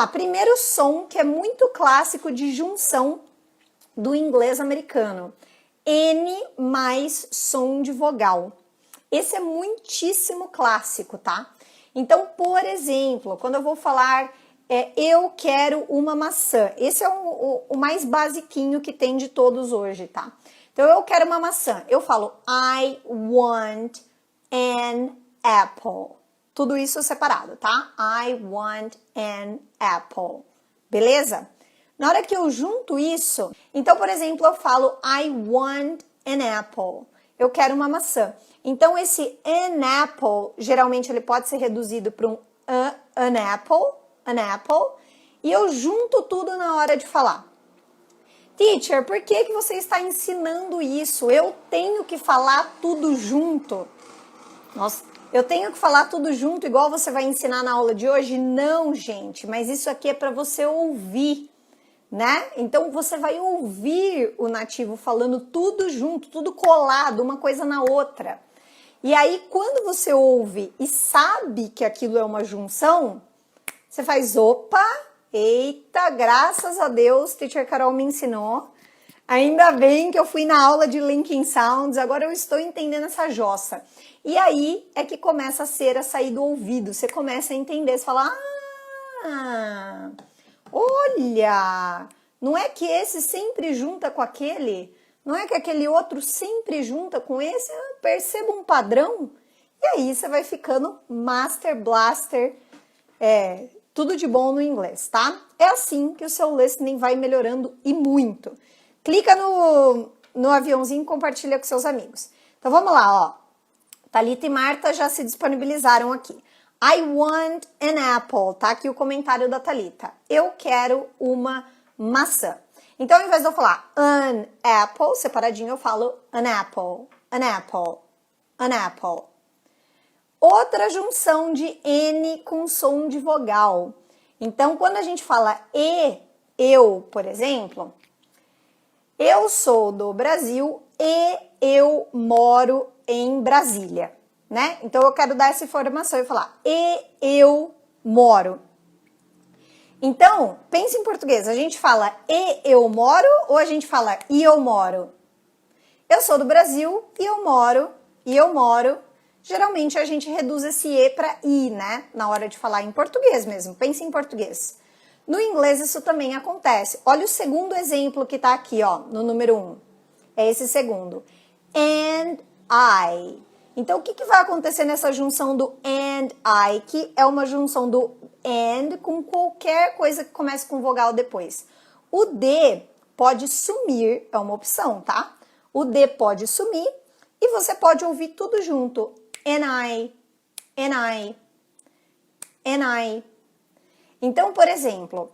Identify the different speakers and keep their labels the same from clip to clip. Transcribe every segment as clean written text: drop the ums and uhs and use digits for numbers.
Speaker 1: lá, primeiro som que é muito clássico de junção do inglês americano. N mais som de vogal. Esse é muitíssimo clássico, tá? Então, por exemplo, quando eu vou falar eu quero uma maçã, esse é o mais basiquinho que tem de todos hoje, tá? Então, eu quero uma maçã, eu falo I want an apple. Tudo isso separado, tá? I want an apple. Beleza? Na hora que eu junto isso, então, por exemplo, eu falo I want an apple. Eu quero uma maçã. Então, esse an apple, geralmente ele pode ser reduzido para um an apple, e eu junto tudo na hora de falar. Teacher, por que você está ensinando isso? Eu tenho que falar tudo junto. Nossa, eu tenho que falar tudo junto igual você vai ensinar na aula de hoje? Não, gente, mas isso aqui é para você ouvir, né? Então você vai ouvir o nativo falando tudo junto, tudo colado, uma coisa na outra. E aí, quando você ouve e sabe que aquilo é uma junção, você faz, opa, eita, graças a Deus, Teacher Carol me ensinou. Ainda bem que eu fui na aula de Linking Sounds, agora eu estou entendendo essa jossa. E aí é que começa a ser a sair do ouvido, você começa a entender, você fala, olha, não é que esse sempre junta com aquele? Não é que aquele outro sempre junta com esse? Eu percebo um padrão. E aí você vai ficando Master Blaster, tudo de bom no inglês, tá? É assim que o seu listening vai melhorando e muito. Clica no aviãozinho e compartilha com seus amigos. Então vamos lá, ó. Thalita e Marta já se disponibilizaram aqui. I want an apple, tá aqui o comentário da Thalita. Eu quero uma maçã. Então, ao invés de eu falar an apple, separadinho, eu falo an apple, an apple, an apple. Outra junção de N com som de vogal. Então, quando a gente fala eu, por exemplo, eu sou do Brasil e eu moro em Brasília, né? Então, eu quero dar essa informação e falar e eu moro. Então, pense em português, a gente fala e eu moro ou a gente fala e eu moro? Eu sou do Brasil e eu moro. Geralmente a gente reduz esse e para i, né? Na hora de falar em português mesmo, pense em português. No inglês isso também acontece. Olha o segundo exemplo que tá aqui, ó, no número 1. É esse segundo. And I. Então, o que vai acontecer nessa junção do and I, que é uma junção do and com qualquer coisa que comece com vogal depois? O D pode sumir, é uma opção, tá? O D pode sumir e você pode ouvir tudo junto. And I, and I, and I. Então, por exemplo,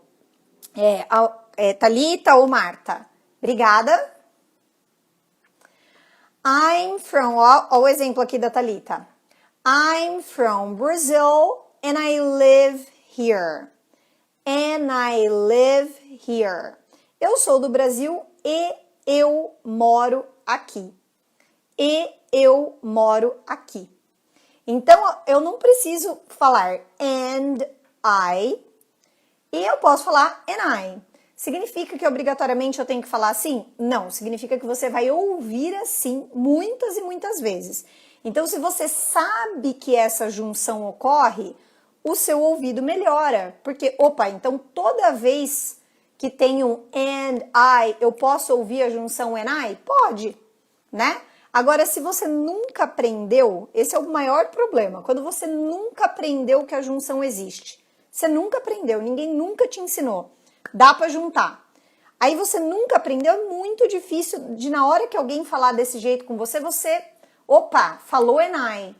Speaker 1: Thalita ou Marta, obrigada. I'm from, ó o exemplo aqui da Thalita. I'm from Brazil and I live here. And I live here. Eu sou do Brasil e eu moro aqui. E eu moro aqui. Então, eu não preciso falar and I e eu posso falar and I. Significa que obrigatoriamente eu tenho que falar assim? Não, significa que você vai ouvir assim muitas e muitas vezes. Então, se você sabe que essa junção ocorre, o seu ouvido melhora. Porque, opa, então toda vez que tem um and I, eu posso ouvir a junção and I? Pode, né? Agora, se você nunca aprendeu, esse é o maior problema. Quando você nunca aprendeu que a junção existe. Você nunca aprendeu, ninguém nunca te ensinou. Dá para juntar. Aí você nunca aprendeu, é muito difícil de na hora que alguém falar desse jeito com você, opa, falou and I.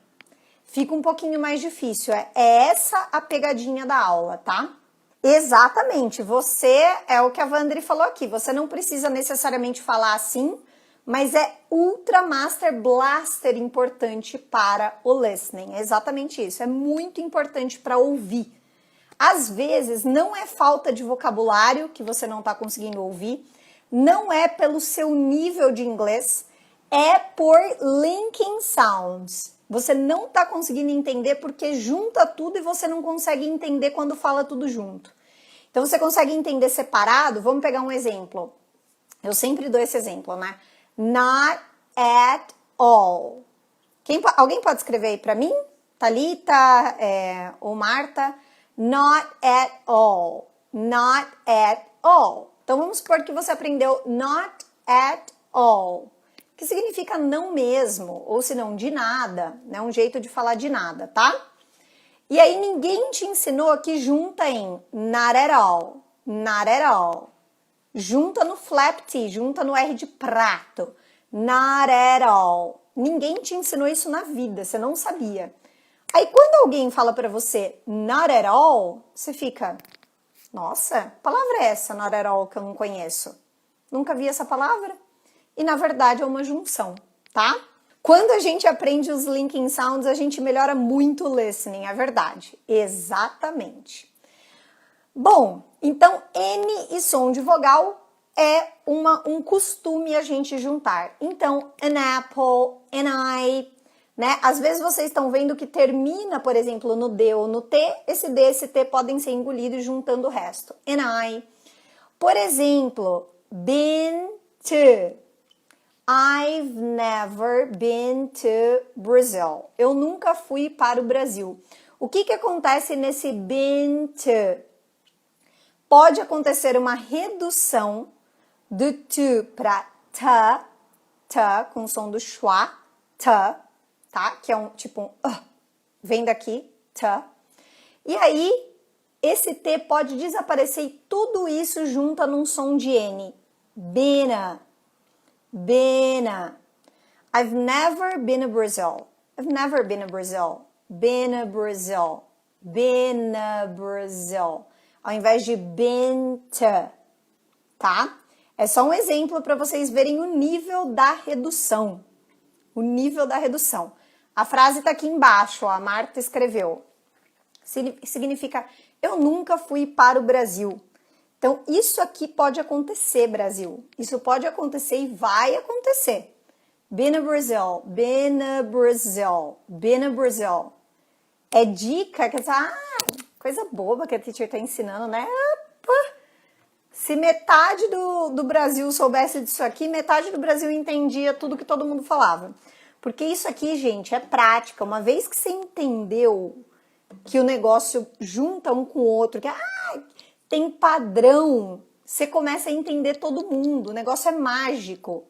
Speaker 1: Fica um pouquinho mais difícil. É essa a pegadinha da aula, tá? Exatamente, é o que a Vandri falou aqui, você não precisa necessariamente falar assim, mas é ultra master blaster importante para o listening. É exatamente isso, é muito importante para ouvir. Às vezes, não é falta de vocabulário que você não está conseguindo ouvir, não é pelo seu nível de inglês, é por linking sounds. Você não está conseguindo entender porque junta tudo e você não consegue entender quando fala tudo junto. Então você consegue entender separado? Vamos pegar um exemplo. Eu sempre dou esse exemplo, né? Not at all. Alguém pode escrever aí para mim? Thalita ou Marta? Not at all. Not at all. Então vamos supor que você aprendeu not at all, que significa não mesmo, ou se não, de nada, né? Um jeito de falar de nada, tá? E aí ninguém te ensinou que junta em not at all, not at all. Junta no flap T, junta no R de prato. Not at all. Ninguém te ensinou isso na vida, você não sabia. Aí quando alguém fala pra você not at all, você fica, nossa, que palavra é essa, not at all, que eu não conheço? Nunca vi essa palavra? E na verdade é uma junção, tá? Quando a gente aprende os linking sounds, a gente melhora muito o listening, é verdade. Exatamente. Bom, então N e som de vogal é um costume a gente juntar. Então, an apple, an eye, né? Às vezes vocês estão vendo que termina, por exemplo, no D ou no T, esse D e esse T podem ser engolidos juntando o resto. An eye. Por exemplo, been to. I've never been to Brazil. Eu nunca fui para o Brasil. O que acontece nesse been to? Pode acontecer uma redução do to para ta, com o som do schwa, ta, tá? Que é tipo vem daqui, ta. E aí, esse T pode desaparecer e tudo isso junta num som de N. Bena. Bena. I've never been to Brazil. I've never been to Brazil. Been to Brazil. Been to Brazil. Ao invés de been to, tá? É só um exemplo para vocês verem o nível da redução. O nível da redução. A frase tá aqui embaixo, ó, a Marta escreveu. Significa, eu nunca fui para o Brasil. Então, isso aqui pode acontecer, Brasil. Isso pode acontecer e vai acontecer. Been to Brazil, been to Brazil, been to Brazil. É dica, que coisa boba que a teacher tá ensinando, né? Se metade do Brasil soubesse disso aqui, metade do Brasil entendia tudo que todo mundo falava. Porque isso aqui, gente, é prática. Uma vez que você entendeu que o negócio junta um com o outro, que tem padrão, você começa a entender todo mundo. O negócio é mágico.